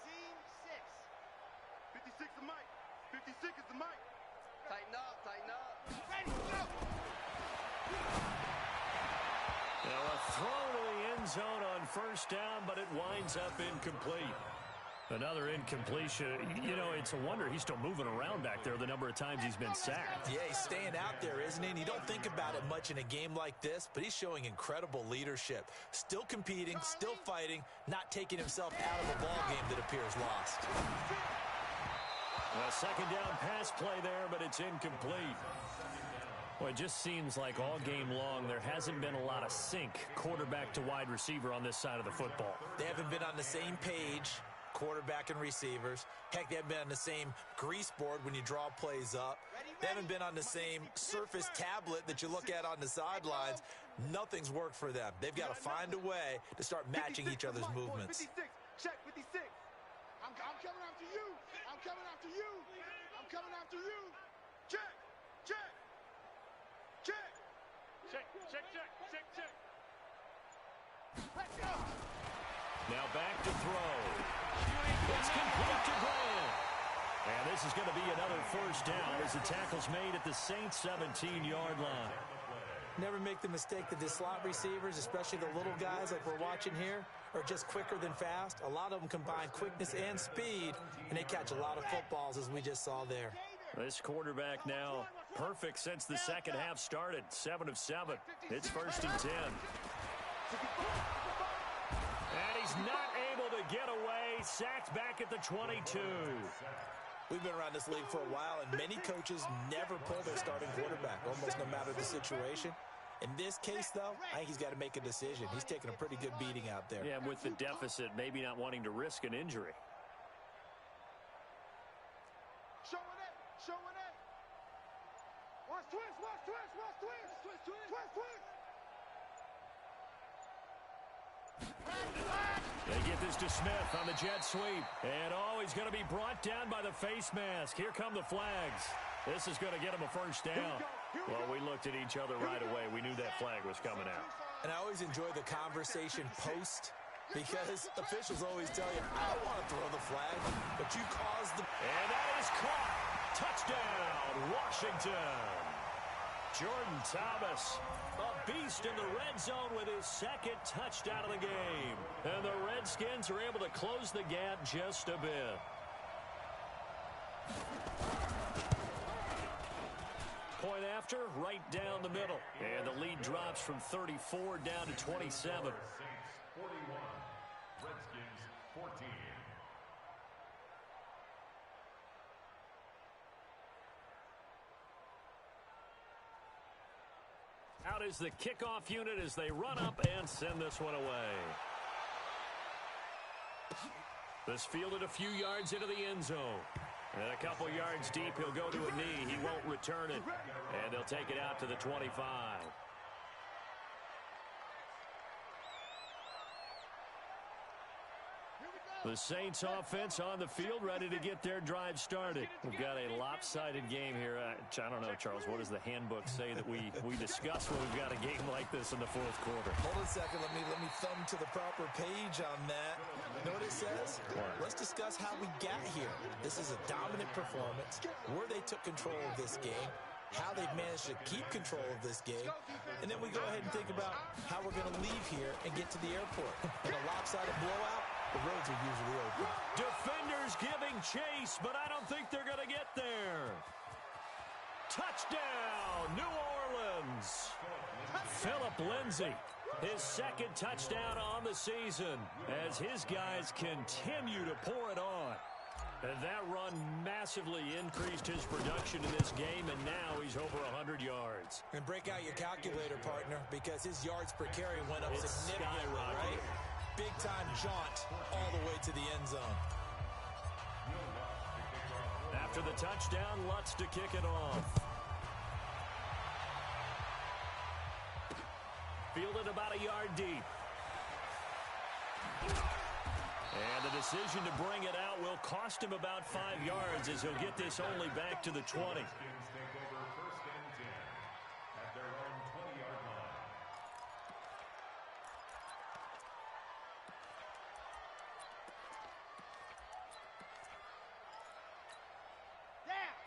Scene 6. 56 is Mike. 56 is the Mike. Tighten up, tighten up. Ready, go. Now a throw to the end zone on 1st down, but it winds up incomplete. Another incompletion. You know, it's a wonder he's still moving around back there the number of times he's been sacked. Yeah, he's staying out there, isn't he? And you don't think about it much in a game like this, but he's showing incredible leadership. Still competing, still fighting, not taking himself out of a ball game that appears lost. A 2nd down pass play there, but it's incomplete. Well, it just seems like all game long there hasn't been a lot of sync quarterback to wide receiver on this side of the football. They haven't been on the same page quarterback and receivers. Heck, they haven't been on the same grease board when you draw plays up. They haven't been on the same Surface tablet that you look at on the sidelines. Nothing's worked for them. They've got to find a way to start matching each other's movements. 56. Check 56. I'm coming after you. I'm coming after you. I'm coming after you. Check. Check. Check. Check. Check. Check. Check. Check. Let's go. Now back to throw. It's complete to Graham. And this is going to be another first down as the tackle's made at the Saints' 17-yard line. Never make the mistake that the slot receivers, especially the little guys like we're watching here, are just quicker than fast. A lot of them combine quickness and speed, and they catch a lot of footballs, as we just saw there. This quarterback now perfect since the second half started. 7 of 7. It's 1st and 10. And he's not able to get away. Sacked back at the 22. We've been around this league for a while, and many coaches never pull their starting quarterback, almost no matter the situation. In this case, though, I think he's got to make a decision. He's taking a pretty good beating out there. Yeah, with the deficit, maybe not wanting to risk an injury. Showing it. Showing it. Watch twist. Watch twist. Watch twist. Twist. Twist. Twist. Twist. They get this to Smith on the jet sweep. And, he's going to be brought down by the face mask. Here come the flags. This is going to get him a first down. Well, we looked at each other right away. We knew that flag was coming out. And I always enjoy the conversation post, because officials always tell you, I don't want to throw the flag, but you caused the... And that is caught. Touchdown, Washington. Jordan Thomas, a beast in the red zone with his second touchdown of the game. And the Redskins are able to close the gap just a bit. Point after, right down the middle. And the lead drops from 34 down to 27. Saints 41, Redskins 14. Out is the kickoff unit as they run up and send this one away. This fielded a few yards into the end zone. And a couple yards deep, he'll go to a knee. He won't return it. And they'll take it out to the 25. The Saints offense on the field, ready to get their drive started. We've got a lopsided game here. I don't know, Charles, what does the handbook say that we discuss when we've got a game like this in the fourth quarter? Hold on a second. Let me thumb to the proper page on that. Know what it says? Let's discuss how we got here. This is a dominant performance, where they took control of this game, how they've managed to keep control of this game, and then we go ahead and think about how we're going to leave here and get to the airport. In a lopsided blowout, the roads are usually open. Defenders giving chase, but I don't think they're going to get there. Touchdown, New Orleans. Philip Lindsay, his second touchdown on the season as his guys continue to pour it on. And that run massively increased his production in this game, and now he's over 100 yards. And break out your calculator, partner, because his yards per carry went up It's significantly, skyrocketed. right? Big-time jaunt all the way to the end zone. After the touchdown, Lutz to kick it off. Fielded about a yard deep. And the decision to bring it out will cost him about 5 yards as he'll get this only back to the 20. Redskins take over 1st and 10 at their own 20-yard line.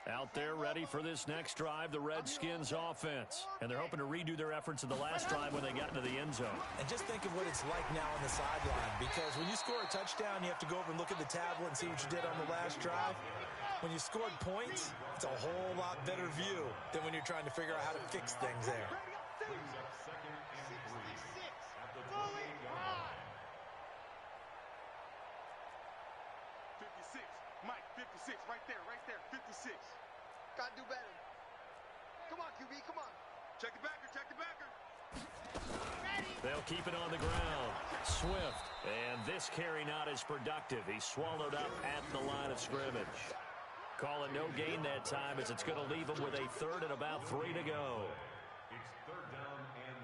Out there ready for this next drive, the Redskins offense. And they're hoping to redo their efforts in the last drive when they got into the end zone. And just think of what it's like now on the sideline, because when you score a touchdown, you have to go over and look at the tablet and see what you did on the last drive. When you scored points, it's a whole lot better view than when you're trying to figure out how to fix things there. Brings up 2nd and 3 at the 28-yard line. 56. Mike, 56. Right there. 56. Gotta do better. Come on, QB. Come on. Check the backer. Check the backer. Ready. They'll keep it on the ground. Swift. And this carry not as productive. He's swallowed up at the line of scrimmage. Call it no gain that time as it's going to leave him with a third and about 3 to go. It's third down and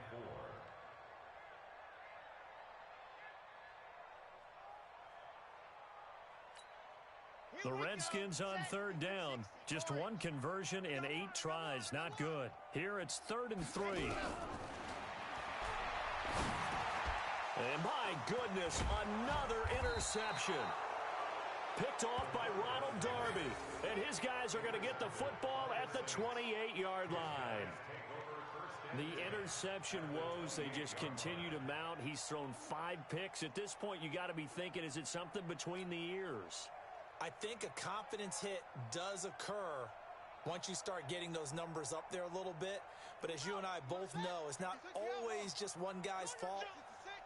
4. The Redskins on third down. Just one conversion in 8 tries. Not good. Here it's 3rd and 3. And my goodness, another interception. Picked off by Ronald Darby. And his guys are going to get the football at the 28-yard line. The interception woes, they just continue to mount. He's thrown 5 picks. At this point, you got to be thinking, is it something between the ears? I think a confidence hit does occur once you start getting those numbers up there a little bit. But as you and I both know, it's not always just one guy's fault.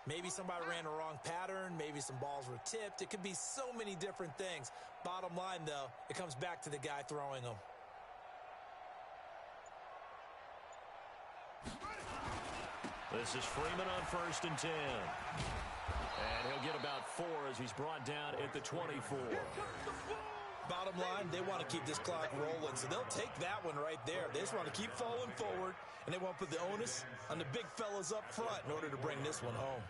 Maybe somebody ran a wrong pattern. Maybe some balls were tipped. It could be so many different things. Bottom line, though, it comes back to the guy throwing them. This is Freeman on 1st and 10. And he'll get about 4 as he's brought down at the 24. Bottom line, they want to keep this clock rolling, so they'll take that one right there. They just want to keep falling forward, and they want to put the onus on the big fellas up front in order to bring this one home.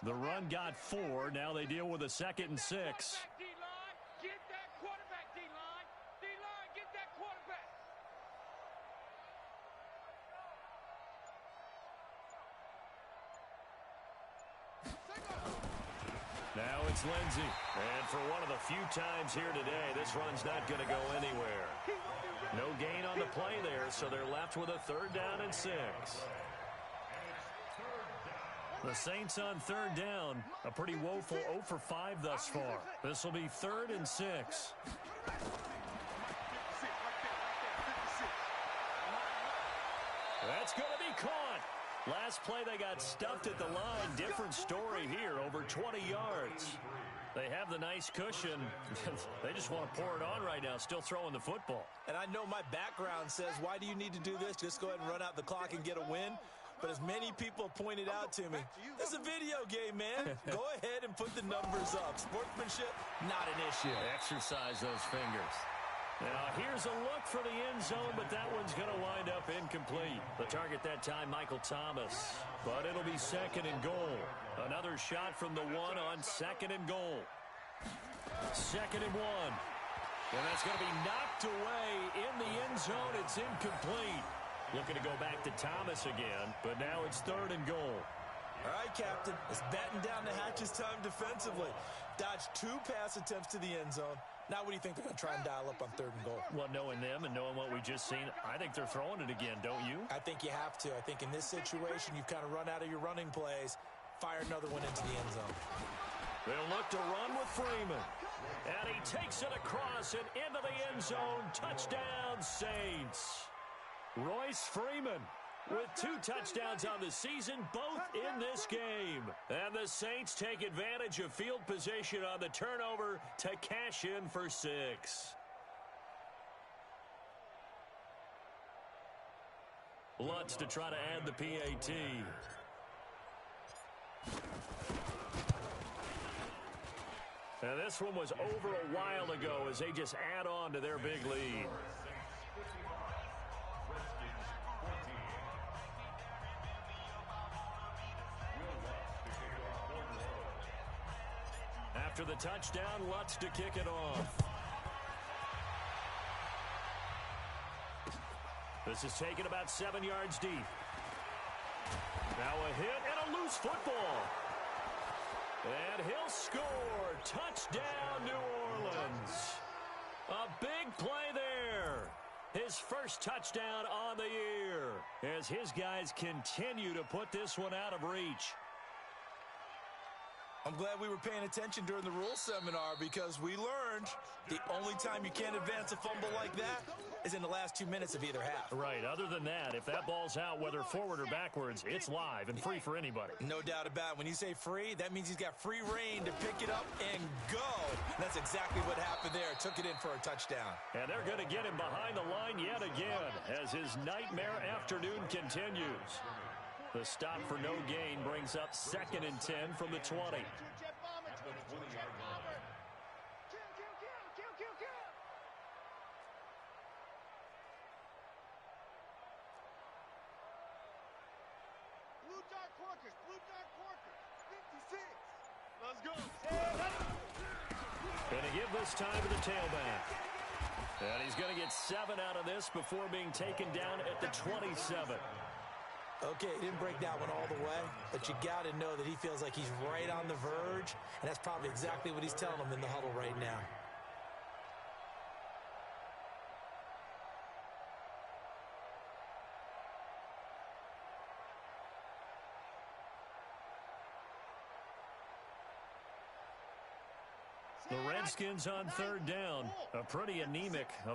The run got 4. Now they deal with a 2nd and 6. D-line, get that quarterback, D-line. D-line, get that quarterback. Now it's Lindsey. And for one of the few times here today, this run's not going to go anywhere. No gain on the play there, so they're left with a 3rd down and 6. The Saints on 3rd down. A pretty woeful 0 for 5 thus far. This will be 3rd and 6. That's going to be caught. Last play, they got stuffed at the line. Different story here, over 20 yards. They have the nice cushion. They just want to pour it on right now, still throwing the football. And I know my background says, why do you need to do this? Just go ahead and run out the clock and get a win. But as many people have pointed out to me, this is a video game, man. Go ahead and put the numbers up. Sportsmanship, not an issue. Exercise those fingers. Now, here's a look for the end zone, but that one's going to wind up incomplete. The target that time, Michael Thomas. But it'll be 2nd and goal. Another shot from the 1 on 2nd and goal. 2nd and 1. And that's going to be knocked away in the end zone. It's incomplete. Looking to go back to Thomas again, but now it's 3rd and goal. All right, Captain. It's batten down the hatches time defensively. Dodged 2 pass attempts to the end zone. Now what do you think they're going to try and dial up on 3rd and goal? Well, knowing them and knowing what we just seen, I think they're throwing it again, don't you? I think you have to. I think in this situation, you've kind of run out of your running plays. Fire another one into the end zone. They'll look to run with Freeman. And he takes it across and into the end zone. Touchdown, Saints. Royce Freeman with 2 touchdowns on the season, both in this game. And the Saints take advantage of field position on the turnover to cash in for 6. Lutz to try to add the PAT. And this one was over a while ago as they just add on to their big lead. After the touchdown, Lutz to kick it off. This is taken about 7 yards deep. Now a hit and a loose football. And he'll score. Touchdown, New Orleans. A big play there. His first touchdown on the year as his guys continue to put this one out of reach. I'm glad we were paying attention during the rules seminar because we learned the only time you can't advance a fumble like that is in the last 2 minutes of either half. Right. Other than that, if that ball's out, whether forward or backwards, it's live and free for anybody. No doubt about it. When you say free, that means he's got free reign to pick it up and go. And that's exactly what happened there. Took it in for a touchdown. And they're going to get him behind the line yet again. as his nightmare afternoon continues. The stop for no gain brings up 2nd and 10 from the 20. Blue Dark Porkers, 56. Let's go. Going to give this time to the tailback. And he's going to get 7 out of this before being taken down at the 27. Okay, he didn't break that one all the way, but you got to know that he feels like he's right on the verge, and that's probably exactly what he's telling them in the huddle right now. The Redskins on 3rd down. A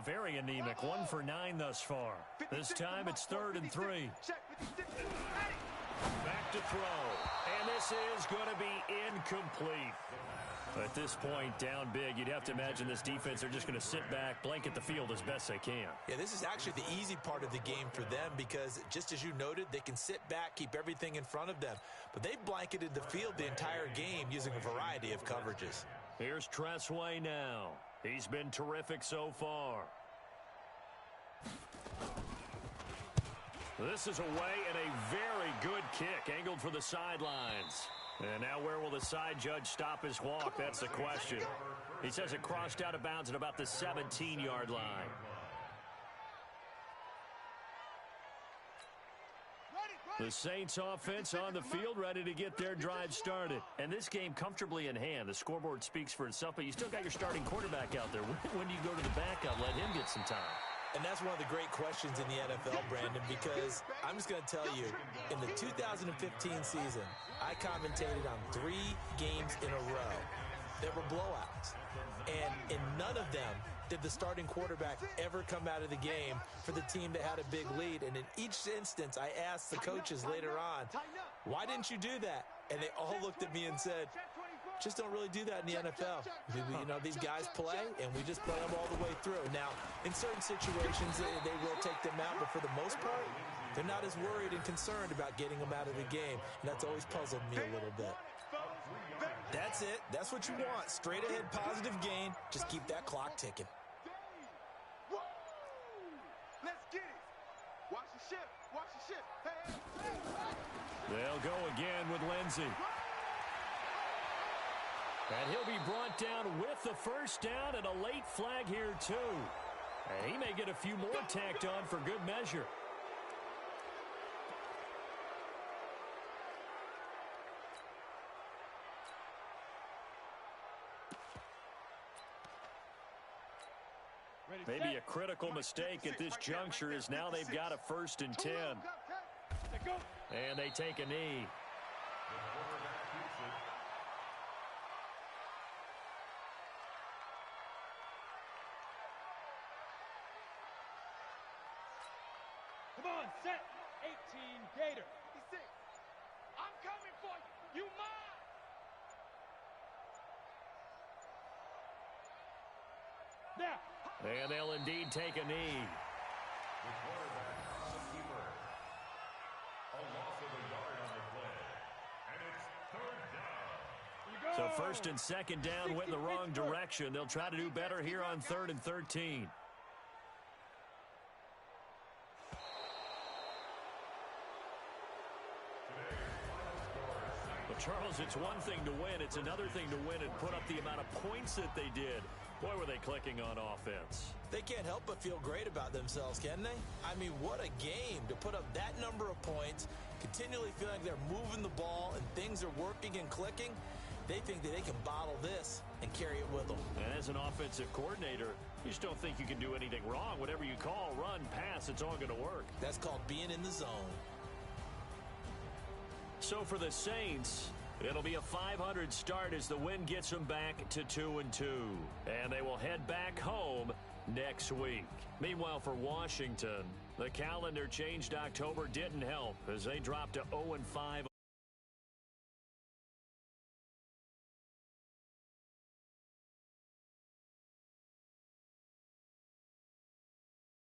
very anemic 1 for 9 thus far. This time it's 3rd and 3. Back to throw. And this is going to be incomplete. At this point, down big, you'd have to imagine this defense, they're just going to sit back, blanket the field as best they can. Yeah, this is actually the easy part of the game for them because, just as you noted, they can sit back, keep everything in front of them. But they've blanketed the field the entire game using a variety of coverages. Here's Tressway now. He's been terrific so far. This is away and a very good kick, angled for the sidelines. And now where will the side judge stop his walk? That's the question. He says it crossed out of bounds at about the 17-yard line. The Saints offense on the field, ready to get their drive started. And this game comfortably in hand. The scoreboard speaks for itself, but you still got your starting quarterback out there. When do you go to the backup, let him get some time? And that's one of the great questions in the NFL, Brandon, because I'm just going to tell you, in the 2015 season, I commentated on 3 games in a row that were blowouts. And in none of them did the starting quarterback ever come out of the game for the team that had a big lead. And in each instance, I asked the coaches later on, why didn't you do that? And they all looked at me and said, just don't really do that in the NFL. You know, these guys play, and we just play them all the way through. Now, in certain situations, they will take them out, but for the most part, they're not as worried and concerned about getting them out of the game, and that's always puzzled me a little bit. That's it. That's what you want. Straight ahead, positive gain. Just keep that clock ticking. Let's get it. Watch the ship. Watch the ship. They'll go again with Lindsey. And he'll be brought down with the first down and a late flag here, too. And he may get a few more tacked on for good measure. Maybe a critical mistake at this juncture is now they've got a 1st and 10. And they take a knee. Come on, set. 18, Gator. 56. I'm coming for you. You mine. Now. And they'll indeed take a knee. The quarterback on the keeper. A loss of a yard on the play. And it's 3rd down. So 1st and 2nd down went in the wrong direction. They'll try to do better here on 3rd and 13. Well, Charles, it's one thing to win. It's another thing to win and put up the amount of points that they did. Boy, were they clicking on offense. They can't help but feel great about themselves, can they? I mean, what a game to put up that number of points, continually feeling like they're moving the ball and things are working and clicking. They think that they can bottle this and carry it with them. And as an offensive coordinator, you just don't think you can do anything wrong. Whatever you call, run, pass, it's all going to work. That's called being in the zone. So for the Saints, it'll be a 500 start as the win gets them back to 2-2. And they will head back home next week. Meanwhile, for Washington, the calendar changed October didn't help as they dropped to 0-5.